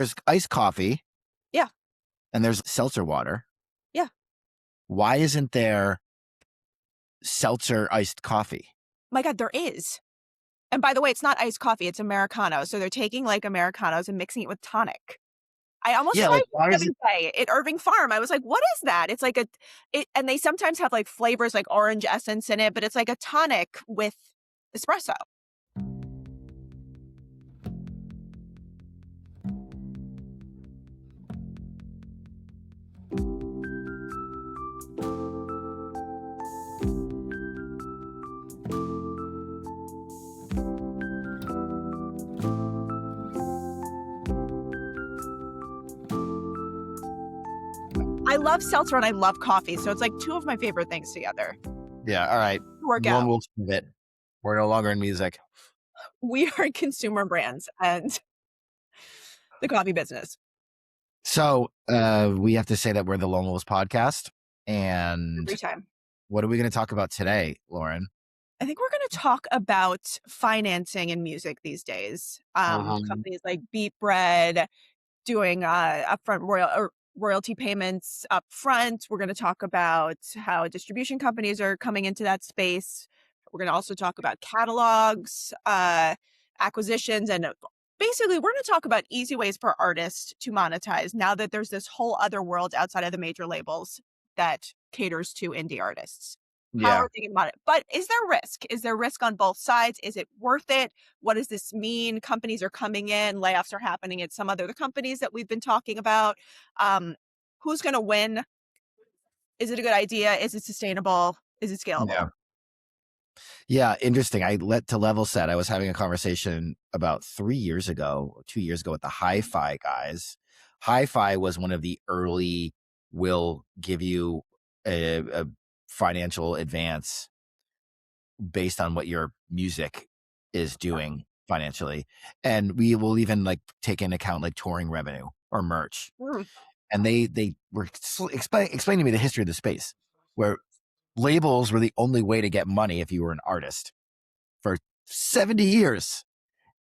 there's iced coffee Yeah. and there's seltzer water. Yeah. Why isn't there seltzer iced coffee? My God, there is. And by the way, it's not iced coffee, it's Americano. So they're taking like Americanos and mixing it with tonic. I almost Yeah, tried like one why the is other it? day at Irving Farm. I was like, "What is that?" It's like and they sometimes have like flavors like orange essence in it, but it's like a tonic with espresso. I love seltzer and I love coffee, so it's like two of my favorite things together. Yeah, all right. Work Lone out. Wolf it. We're no longer in music. We are consumer brands and the coffee business. So we have to say that we're the Lone Wolves podcast. And Every time. what are we going to talk about today, Lauren? I think we're going to talk about financing in music these days. Companies like Beat Bread doing upfront royalty payments up front. We're going to talk about how distribution companies are coming into that space. We're going to also talk about catalogs, acquisitions, and basically we're going to talk about easy ways for artists to monetize now that there's this whole other world outside of the major labels that caters to indie artists. How Yeah. are we thinking about it? But is there risk? Is there risk on both sides? Is it worth it? What does this mean? Companies are coming in, layoffs are happening at some other companies that we've been talking about. Who's going to win? Is it a good idea? Is it sustainable? Is it scalable? Yeah. Yeah, interesting. To level set, I was having a conversation about 3 years ago, or 2 years ago with the Hi-Fi guys. Hi-Fi was one of the early will give you a financial advance based on what your music is doing financially. And we will even like take into account like touring revenue or merch. Mm. And they were explaining to me the history of the space where labels were the only way to get money if you were an artist for 70 years.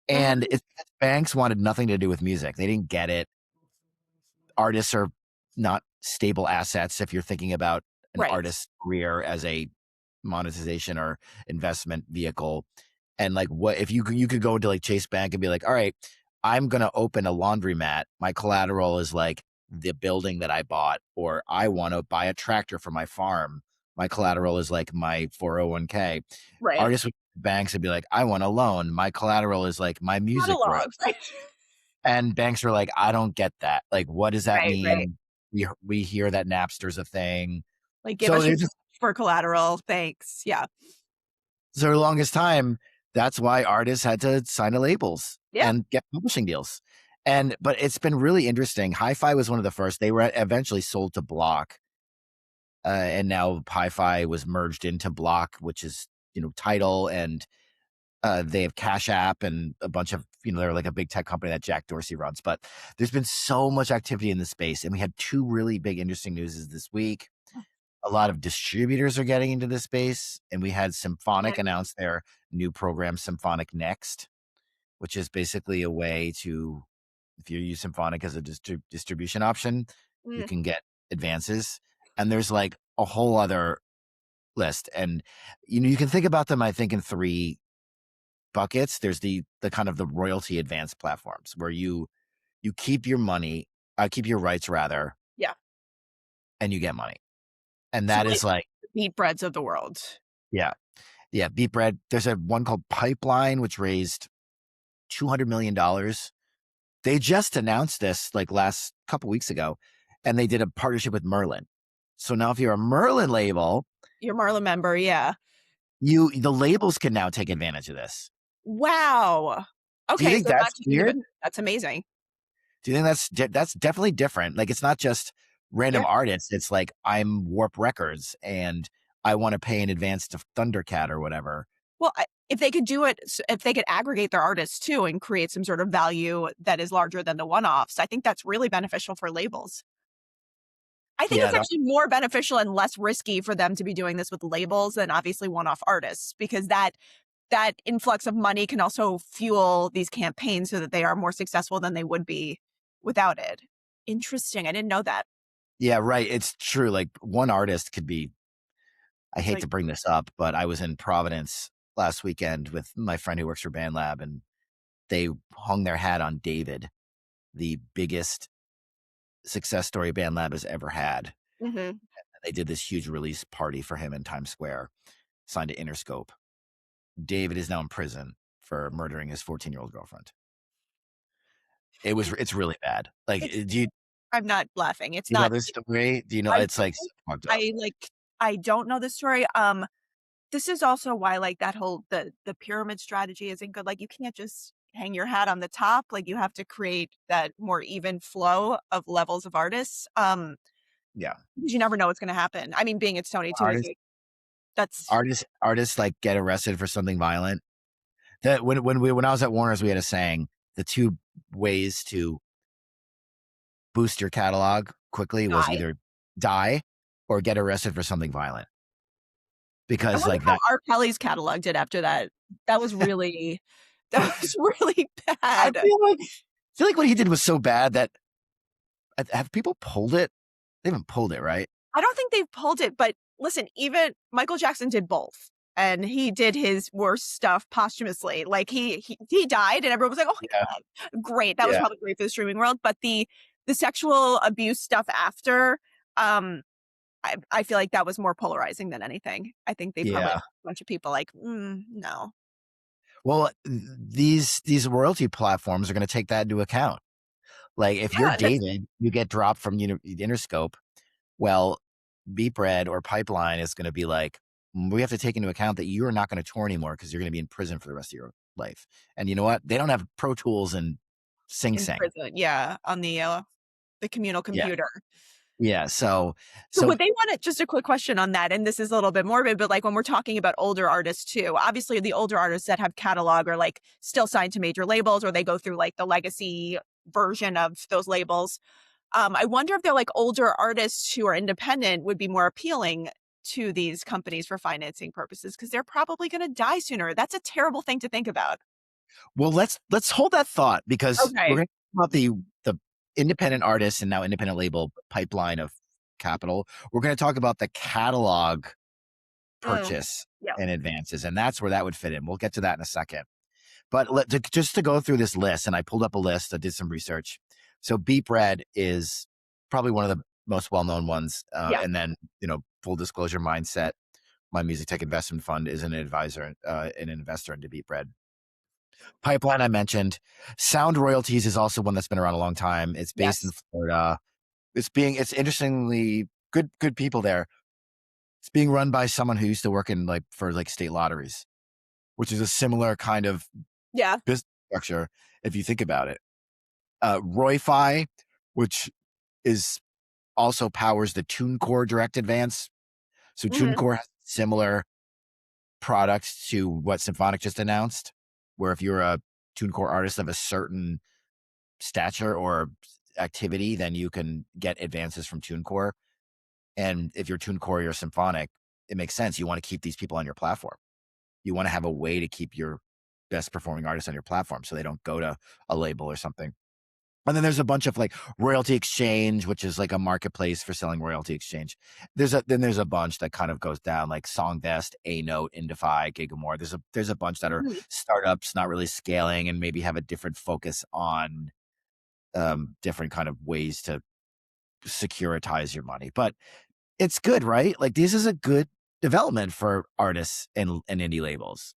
And Mhm. banks wanted nothing to do with music. They didn't get it. Artists are not stable assets if you're thinking about an Right. artist's career as a monetization or investment vehicle. And like, what if you could go into like Chase Bank and be like, all right, I'm going to open a laundromat. My collateral is like the building that I bought, or I want to buy a tractor for my farm. My collateral is like my 401k. Right. Artists with banks would be like, I want a loan. My collateral is like my music royalties. Catalogs. Right. And banks are like, I don't get that. Like, what does that Right. Right. mean? We hear that Napster's a thing. Like, give So us they're your just for collateral. Thanks. Yeah. so the longest time, that's why artists had to sign to labels Yeah. and get publishing deals. But it's been really interesting. Hi-Fi was one of the first. They were eventually sold to Block. And now Hi-Fi was merged into Block, which is, Tidal, and they have Cash App and a bunch of, they're like a big tech company that Jack Dorsey runs. But there's been so much activity in the space. And we had two really big, interesting news this week. A lot of distributors are getting into this space. And we had Symphonic announce their new program, Symphonic Next, which is basically a way to, if you use Symphonic as a distribution option, you Mm. can get advances. And there's like a whole other list. And, you can think about them, I think, in three buckets. There's the kind of the royalty advance platforms where you keep your money, keep your rights rather. Yeah. And you get money. And So that like is like, Beat Breads of the world. yeah. Yeah. Beat Bread. There's a one called Pipeline, which raised $200 million. They just announced this like last couple weeks ago, and they did a partnership with Merlin. So now if you're a Merlin label, Your Marla member. Yeah. the labels can now take advantage of this. Wow. Do you Okay. think So that's weird? that's amazing. Do you think that's definitely different? Like, it's not just random Yeah. artists. It's like, I'm Warp Records and I want to pay in advance to Thundercat or whatever. Well, if they could do it, if they could aggregate their artists too and create some sort of value that is larger than the one-offs, I think that's really beneficial for labels. I think Yeah, it's actually more beneficial and less risky for them to be doing this with labels than obviously one-off artists, because that influx of money can also fuel these campaigns so that they are more successful than they would be without it. Interesting. I didn't know that. Yeah, right. It's true. Like one artist could be, I It's hate like, to bring this up, but I was in Providence last weekend with my friend who works for BandLab, and they hung their hat on David, the biggest success story BandLab has ever had. mhm. They did this huge release party for him in Times Square, signed to Interscope. David is now in prison for murdering his 14-year-old girlfriend. It's really bad. Like, It's do you I'm not laughing. It's know not this story? Do you know? I It's like so fucked up. I, like I don't know the story. This is also why, like, that whole the pyramid strategy isn't good. Like, you can't just hang your hat on the top. Like, you have to create that more even flow of levels of artists, Yeah, because you never know what's gonna happen. I mean, being it's Tony too is artists, like that's like get arrested for something violent. That when I was at Warner's, we had a saying: the two ways to boost your catalog quickly was die. either die or get arrested for something violent. I Because wonder like how that, R. Kelly's catalog did after that. That was really that was really I bad. feel like what he did was so bad that have people pulled it? They haven't pulled it, right? I don't think they've pulled it, but listen, even Michael Jackson did both, and he did his worst stuff posthumously. Like, he died, and everyone was like, "Oh my Yeah, god, great." That was yeah, probably great for the streaming world, but the sexual abuse stuff after, I feel like that was more polarizing than anything. I think they probably had yeah. a bunch of people like, no." Well, these royalty platforms are going to take that into account. Like if you're Yeah, that's David, you get dropped from Interscope. Well, Beep Red or Pipeline is going to be like, we have to take into account that you are not going to tour anymore because you're going to be in prison for the rest of your life. And you know what? They don't have Pro Tools and Sing in Sing. prison, yeah, on the communal Yeah, computer. yeah. So So would they want it just a quick question on that, and this is a little bit morbid, but, like, when we're talking about older artists too, obviously the older artists that have catalog are, like, still signed to major labels or they go through, like, the legacy version of those labels. I wonder if they're, like, older artists who are independent would be more appealing to these companies for financing purposes because 'cause they're probably gonna die sooner. That's a terrible thing to think about. well, let's hold that thought because we're Okay. going to talk about the independent artists and now independent label pipeline of capital. We're going to talk about the catalog Mm. purchase Yeah. and advances, and that's where that would fit in. We'll get to that in a second. But just to go through this list, and I pulled up a list. I did some research. So Beep Red is probably one of the most well-known ones. Yeah. And then, full disclosure, Mindset, my music tech investment fund, is an advisor, an investor into Beep Red. Pipeline, I mentioned. Sound Royalties is also one that's been around a long time. It's based in Yes. Florida. It's interestingly good people there. It's being run by someone who used to work in for state lotteries, which is a similar kind of Yeah. business structure if you think about it. Roy-Fi, which is also powers the TuneCore Direct Advance. So Mhm. TuneCore has similar products to what Symphonic just announced, where if you're a TuneCore artist of a certain stature or activity, then you can get advances from TuneCore. And if you're TuneCore or Symphonic, it makes sense. You want to keep these people on your platform. You want to have a way to keep your best performing artists on your platform so they don't go to a label or something. And then there's a bunch of royalty exchange, which is like a marketplace for selling royalty exchange. There's a bunch that kind of goes down like Songvest, A Note, Indify, Gigamore. There's a bunch that are Mhm. startups, not really scaling, and maybe have a different focus on different kind of ways to securitize your money. But it's good, right? Like this is a good development for artists and indie labels.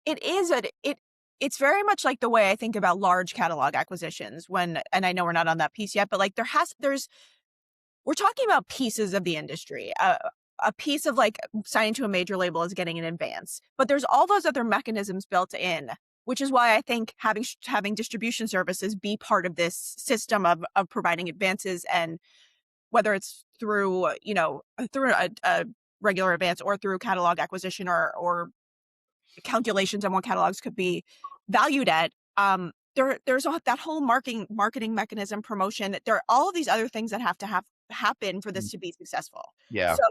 It is it's very much like the way I think about large catalog acquisitions when and I know we're not on that piece yet, but, like, there's we're talking about pieces of the industry. A piece of, like, signing to a major label is getting an advance, but there's all those other mechanisms built in, which is why I think having distribution services be part of this system of providing advances and whether it's through, through a regular advance or through catalog acquisition or calculations on what catalogs could be valued at. There's that whole marketing mechanism, promotion. There are all of these other things that have to happen for this Mm, to be successful. yeah. So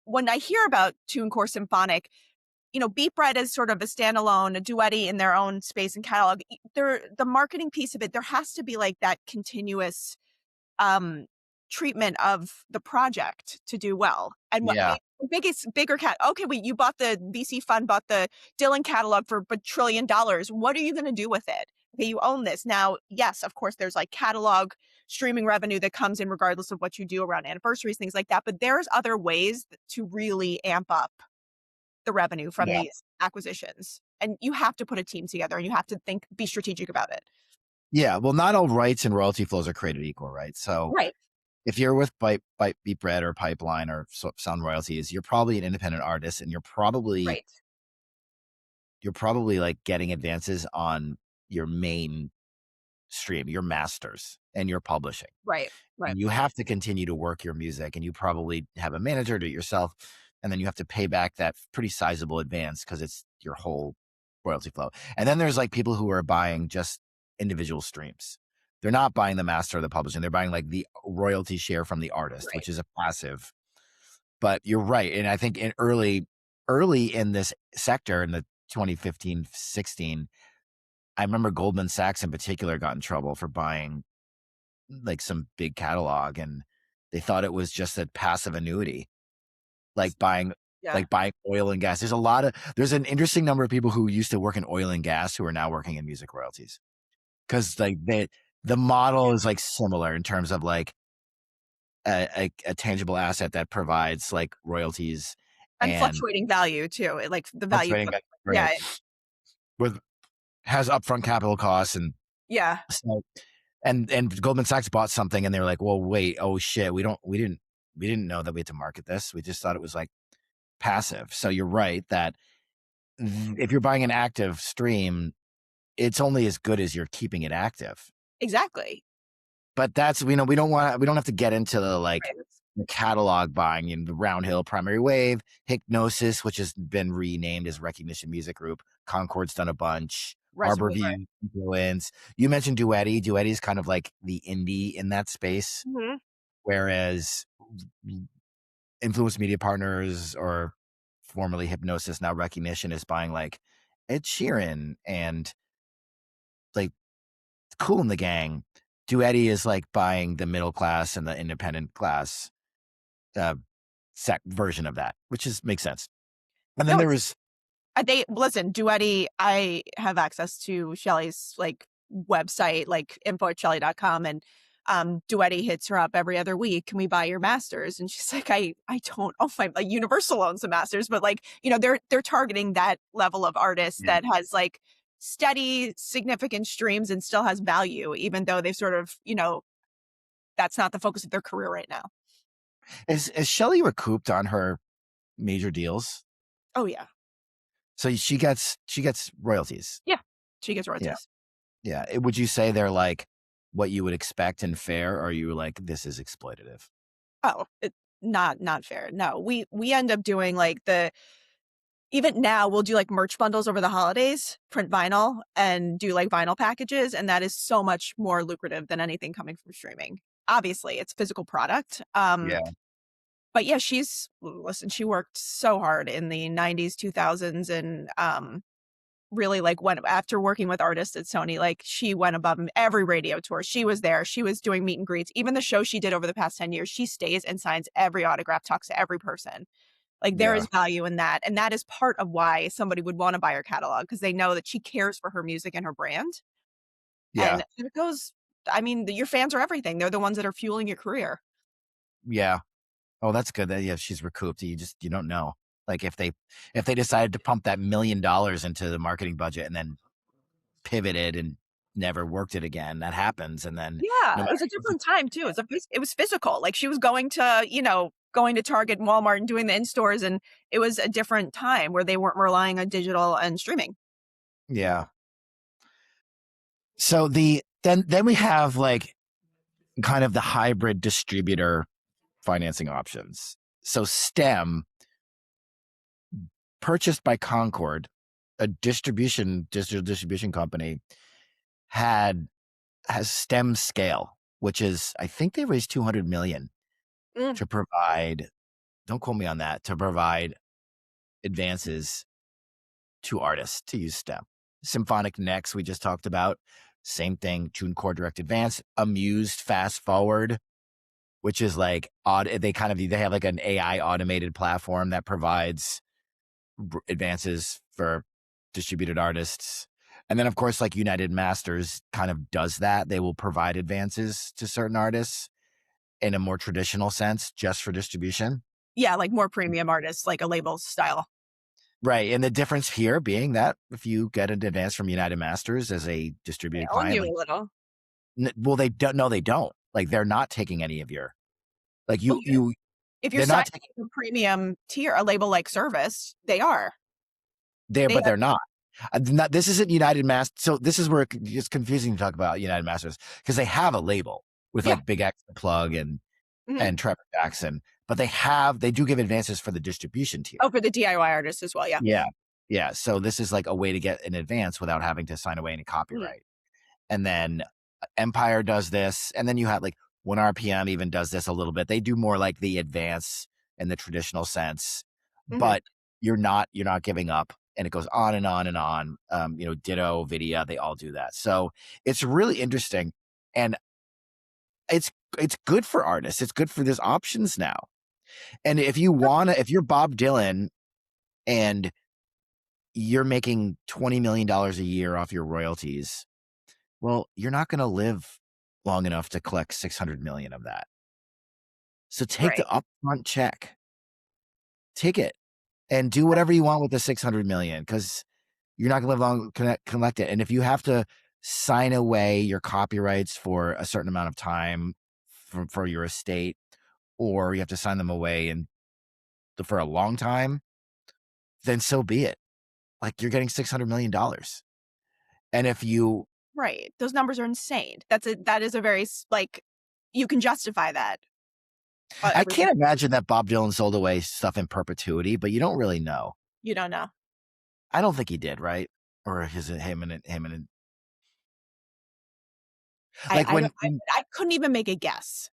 when I hear about TuneCore Symphonic, Beat Bread is sort of a standalone, a duetty in their own space and catalog. The marketing piece of it, there has to be like that continuous um treatment of the project to do well. And what Yeah. biggest bigger cat okay, wait, you bought the VC fund, bought the Dylan catalog for $1 trillion. What are you gonna do with it? Okay, you own this. Now, yes, of course, there's like catalog streaming revenue that comes in regardless of what you do around anniversaries, things like that. But there's other ways to really amp up the revenue from Yeah. these acquisitions. And you have to put a team together and you have to be strategic about it. Yeah. Well, not all rights and royalty flows are created equal, right? So Right. if you're with Beat Bread or Pipeline or Sound Royalties, you're probably an independent artist, and Right. you're probably like getting advances on your main stream, your masters, and your publishing. Right. Right. And you have to continue to work your music, and you probably have a manager, do it yourself, and then you have to pay back that pretty sizable advance because it's your whole royalty flow. And then there's like people who are buying just individual streams. They're not buying the master or the publishing. They're buying like the royalty share from the artist, Right. which is a passive. But you're right. And I think in early in this sector in the 2015, 16, I remember Goldman Sachs in particular got in trouble for buying like some big catalog, and they thought it was just a passive annuity, like buying Yeah. like buying oil and gas. There's an interesting number of people who used to work in oil and gas who are now working in music royalties. Cause like the model is like similar in terms of like a tangible asset that provides like royalties And and fluctuating value too. Like the value fluctuating yeah, right with has upfront capital costs. And yeah, so and Goldman Sachs bought something and they were like, well, wait, oh shit, we didn't know that we had to market this. We just thought it was like passive. So you're right that if you're buying an active stream, it's only as good as you're keeping it active. exactly. But that's we don't have to get into the like Right. the catalog buying in the Roundhill, Primary Wave, Hypnosis, which has been renamed as Recognition Music Group. Concord's done a bunch. Reservoir. Harborview, Influence. You mentioned Duetti. Duetti is kind of like the indie in that space, Mhm. whereas Influence Media Partners or formerly Hypnosis, now Recognition, is buying like Ed Sheeran and like Cool in the Gang. Duetti is like buying the middle class and the independent class uh, version of that, which makes sense. And then No, there it's was they listen, Duetti, I have access to Shelly's like website, like info@shelly.com, and Duetti hits her up every other week. Can we buy your masters? And she's like, I don't know if I'm like Universal owns the masters, but like, they're targeting that level of artist yeah. that has like steady, significant streams and still has value, even though they've sort of, that's not the focus of their career right now. Is Shelley recouped on her major deals? Oh yeah. So she gets royalties. Yeah. She gets Yeah. royalties. Yeah. Would you say they're like what you would expect and fair, or are you like this is exploitative? Oh, not fair. No, we end up doing like even now we'll do like merch bundles over the holidays, print vinyl and do like vinyl packages. And that is so much more lucrative than anything coming from streaming. Obviously, it's physical product. Yeah. But yeah, listen, she worked so hard in the 90s, 2000s, and really like went after working with artists at Sony, like she went above every radio tour. She was there. She was doing meet and greets. Even the show she did over the past 10 years, she stays and signs every autograph, talks to every person. Like there Yeah. is value in that. And that is part of why somebody would want to buy her catalog because they know that she cares for her music and her brand. Yeah. And it goes, I mean, your fans are everything. They're the ones that are fueling your career. Yeah. Oh, that's good. That yeah, she's recouped. You don't know. Like if they decided to pump that $1 million into the marketing budget and then pivoted and never worked it again, that happens. And then no Yeah, it matter was a different time too. It was physical. Like she was going to, going to Target and Walmart and doing the in stores, and it was a different time where they weren't relying on digital and streaming. yeah. So then we have like kind of the hybrid distributor financing options. So STEM, purchased by Concord, a digital distribution company, has STEM Scale, which is I think they raised 200 million Mm, to provide. Don't quote me on that. To provide advances to artists to use STEM. Symphonic Next, we just talked about. Same thing, TuneCore Direct Advance, Amused Fast Forward, which is like they have like an AI automated platform that provides advances for distributed artists. And then of course, like United Masters kind of does that. They will provide advances to certain artists in a more traditional sense, just for distribution. Yeah, like more premium artists, like a label style. Right. And the difference here being that if you get an advance from United Masters as a They distributed own client, you like, a little. well, they don't. No, they don't. Like, they're not taking any of your, like, Well, if you're they're not signing taking a premium tier, a label like Service, they are. there, They but they're not. This isn't United Masters. So this is where it's confusing to talk about United Masters because they have a label with yeah. like Big X the Plug Mhm. and Trevor Jackson, but they do give advances for the distribution tier. Oh, for the DIY artists as well, yeah. Yeah. Yeah. So this is like a way to get an advance without having to sign away any Mhm, copyright. And then Empire does this. And then you have like 1RPM even does this a little bit. They do more like the advance in the traditional sense, mhm. but you're not giving up. And it goes on and on and on. Ditto, Vidya, they all do that. So it's really interesting. And it's it's good for artists. It's good for there's options now. And if you're Bob Dylan and you're making $20 million a year off your royalties, well, you're not going to live long enough to collect 600 million of that. So take the Right, upfront check, take it, and do whatever you want with the 600 million because you're not going to live long collect it. And if you have to sign away your copyrights for a certain amount of time for your estate, or you have to sign them away and for a long time, then so be it. Like you're getting $600 million. And if you right. Those numbers are insane. That is a very like, you can justify that, I everything. can't imagine that Bob Dylan sold away stuff in perpetuity, but you don't really know. You don't know. I don't think he did, right? Or him and I like I don't I couldn't even make a guess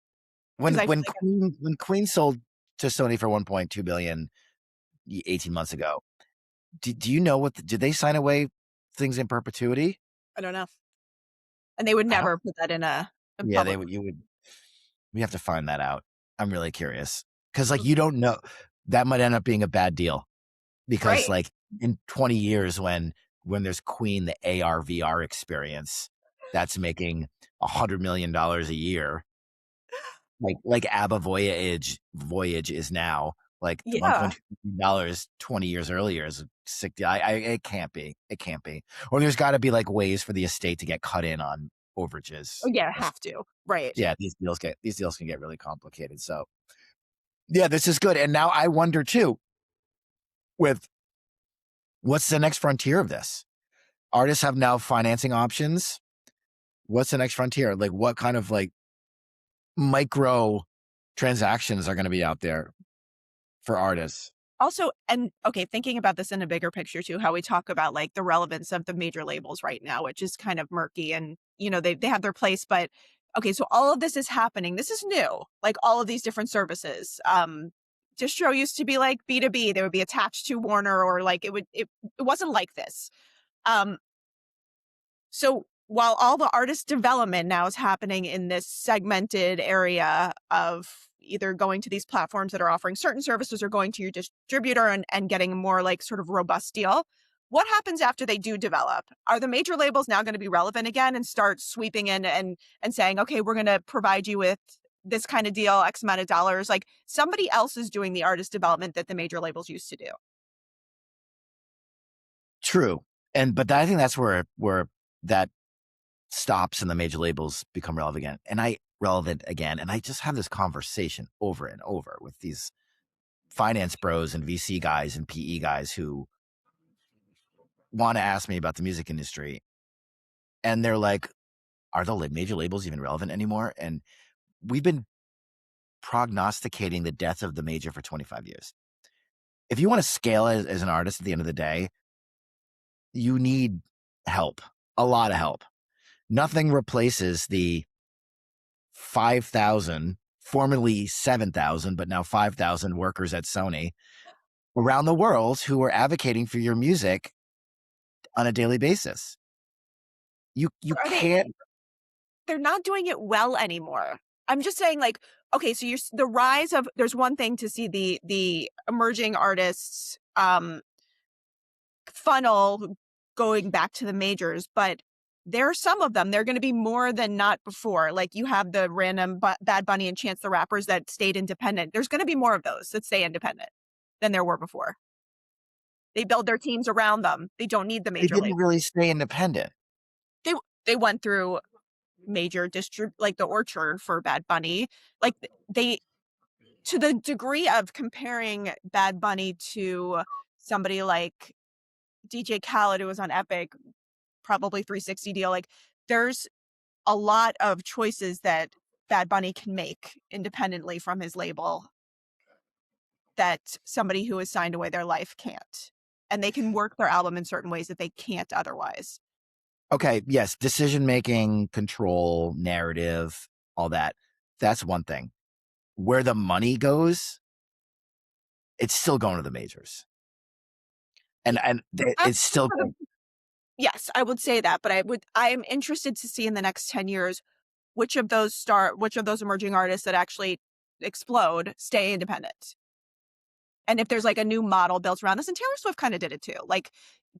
because I feel like When Queen sold to Sony for 1.2 billion 18 months ago. Do you know did they sign away things in perpetuity? I don't know. And they would I don't. never put that in Yeah, public. they would. You would. We have to find that out. I'm really curious because like you don't know that might end up being a bad deal because Right. like in 20 years when there's Queen the AR/VR experience that's making $100 million a year like ABBA Voyage is now like Yeah. $1.2 million 20 years earlier is sick. It can't be. It can't be. Or there's got to be like ways for the estate to get cut in on overages. Oh, yeah, have to. Right. Yeah, these deals can get really complicated. So yeah, this is good. And now I wonder too, with what's the next frontier of this? Artists have now financing options. What's the next frontier? Like what kind of like micro transactions are going to be out there for artists? Also, and okay, thinking about this in a bigger picture too, how we talk about like the relevance of the major labels right now, which is kind of murky and they have their place, but okay, so all of this is happening. This is new. Like all of these different services. Distro used to be like B2B. They would be attached to Warner or like it wasn't like this. Um so while all the artist development now is happening in this segmented area of either going to these platforms that are offering certain services or going to your distributor and getting a more like sort of robust deal, what happens after they do develop? Are the major labels now going to be relevant again and start sweeping in and saying, okay, we're going to provide you with this kind of deal, X amount of dollars? Like somebody else is doing the artist development that the major labels used to do. True. But I think that's where that stops and the major labels become relevant again. And I just have this conversation over and over with these finance bros and VC guys and PE guys who want to ask me about the music industry. And they're like, are the major labels even relevant anymore? And we've been prognosticating the death of the major for 25 years. If you want to scale as an artist at the end of the day, you need help, a lot of help. Nothing replaces the 5,000, formerly 7,000, but now 5,000 workers at Sony around the world who are advocating for your music on a daily basis. You Are they can't. they're not doing it well anymore. I'm just saying, like, okay, so you're the rise of there's one thing to see the emerging artists funnel going back to the majors, but there are some of them. They're going to be more than not before. Like you have the random Bad Bunny and Chance the Rappers that stayed independent. There's going to be more of those that stay independent than there were before. They build their teams around them. They don't need the They major didn't label. really stay independent. They they went through major like the Orchard for Bad Bunny. Like they to the degree of comparing Bad Bunny to somebody like DJ Khaled who was on Epic, probably 360 deal. Like there's a lot of choices that Bad Bunny can make independently from his label that somebody who has signed away their life can't. And they can work their album in certain ways that they can't otherwise. Okay, yes, decision making, control, narrative, all that. That's one thing. Where the money goes, it's still going to the majors. And That's it's still for the, yes, I would say that, but I am interested to see in the next 10 years which of those emerging artists that actually explode stay independent. And if there's like a new model built around this, and Taylor Swift kind of did it too, like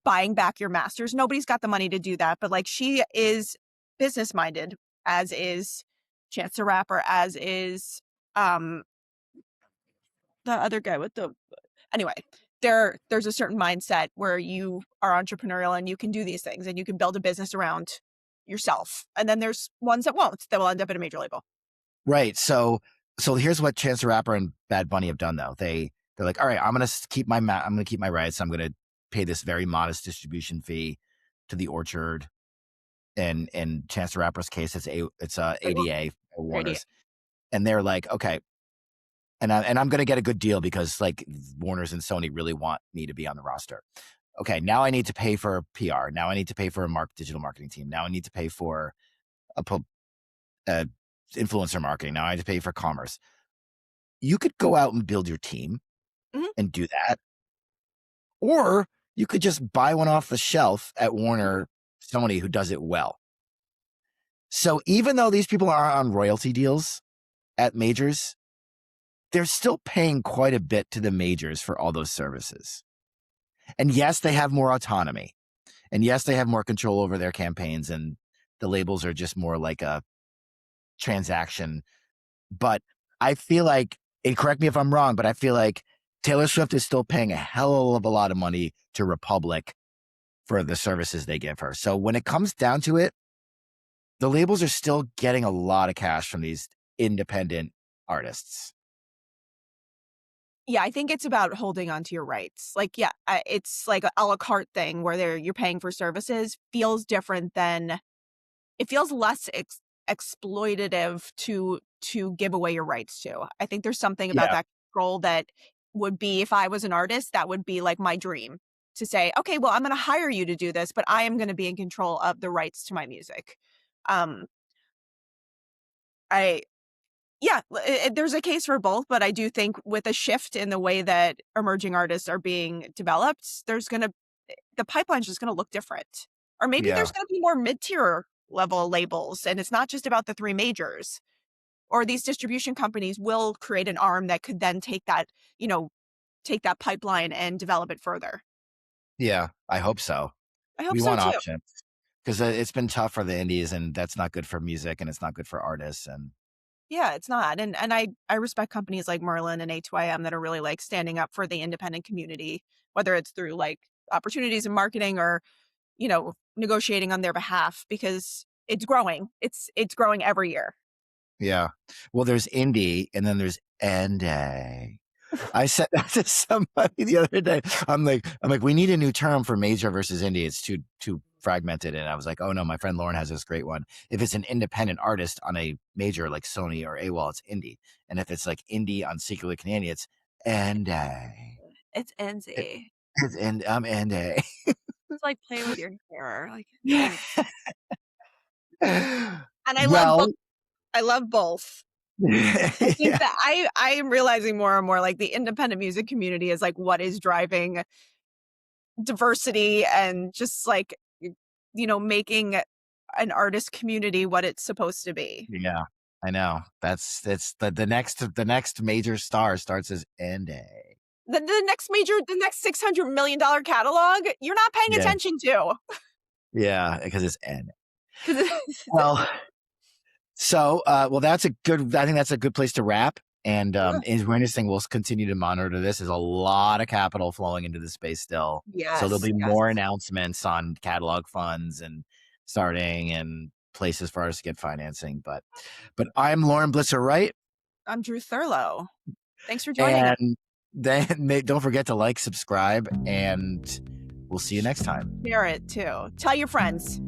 buying back your masters. Nobody's got the money to do that, but like she is business minded, as is Chance the Rapper, as is um the other guy with the anyway. There's a certain mindset where you are entrepreneurial and you can do these things and you can build a business around yourself. And then there's ones that won't, that will end up at a major label. right. So here's what Chance the Rapper and Bad Bunny have done though. They're like, all right, I'm gonna keep I'm gonna keep my rights. I'm gonna pay this very modest distribution fee to the Orchard. And in Chance the Rapper's case, it's ADA Radio. Warner's, and they're like, okay, and I'm gonna get a good deal because like Warner's and Sony really want me to be on the roster. Okay, now I need to pay for PR. Now I need to pay for a digital marketing team. Now I need to pay for a influencer marketing. Now I need to pay for commerce. You could go out and build your team Mhm. and do that, or you could just buy one off the shelf at Warner, Sony, who does it well. So even though these people are on royalty deals at majors, they're still paying quite a bit to the majors for all those services. And yes, they have more autonomy. And yes, they have more control over their campaigns, and the labels are just more like a transaction. But I feel like, and correct me if I'm wrong, but I feel like Taylor Swift is still paying a hell of a lot of money to Republic for the services they give her. So when it comes down to it, the labels are still getting a lot of cash from these independent artists. Yeah, I think it's about holding on to your rights. Like, yeah, it's like a la carte thing where you're paying for services feels different than it feels less exploitative to give away your rights to. I think there's something about Yeah. that control that would be if I was an artist, that would be like my dream to say, okay, well, I'm going to hire you to do this, but I am going to be in control of the rights to my music. Um, I Yeah, there's a case for both, but I do think with a shift in the way that emerging artists are being developed, the pipeline's just gonna look different. Or maybe there's Yeah. gonna be more mid-tier level labels, and it's not just about the 3 majors. Or these distribution companies will create an arm that could then you know, take that pipeline and develop it further. Yeah. I hope so. I hope We so want too. options because it's been tough for the indies, and that's not good for music, and it's not good for artists. And Yeah, it's not, and I respect companies like Merlin and A2IM that are really, like, standing up for the independent community, whether it's through, like, opportunities in marketing or, negotiating on their behalf because it's growing. It's growing every year. yeah, well, there's indie, and then there's indie. I said that to somebody the other day. I'm like, we need a new term for major versus indie. It's too fragmented. And I was like, oh no, my friend Lauren has this great one. If it's an independent artist on a major like Sony or AWOL, it's indie. And if it's like indie on Secretly Canadian, it's indie. It's It, NZ. it's I'm indie. It's like playing with your hair, like, Yeah. and I love Well, both. I love both. I think yeah, that I am realizing more and more, like, the independent music community is, like, what is driving diversity and just like, making an artist community what it's supposed to be. Yeah, I know. It's the next major star starts as NA. The next $600 million catalog, you're not paying Yeah, attention to. yeah, because it's N. 'Cause Well, so, well, I think that's a good place to wrap. And it's interesting. We'll continue to monitor this. There's a lot of capital flowing into the space still. So there'll Yes, be yes. more announcements on catalog funds and starting and places for us to get financing. But I'm Lauren Blitzer Wright. I'm Drew Thurlow. Thanks for joining us. And then don't forget to like, subscribe, and we'll see you next time. Share it too. Tell your friends.